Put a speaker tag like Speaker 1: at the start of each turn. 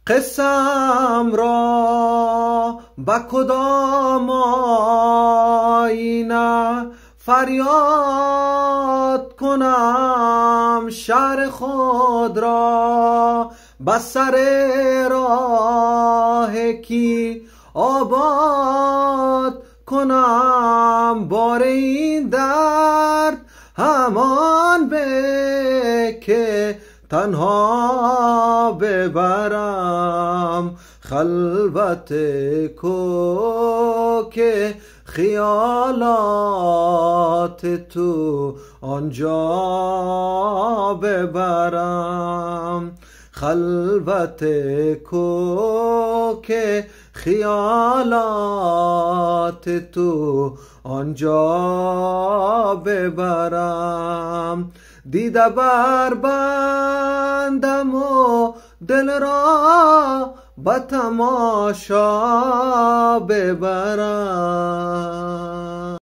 Speaker 1: قصم را به کدام آینه فریاد کنم شهر خود را، به سر راه کی آباد کنم بار این درد همان به که تنها ببرم خلوت کوک خیالات تو آنجا ببرم خلوت کوک خیالات تو آنجا ببرم دیده بر بندم و دل را به تماشا ببرم.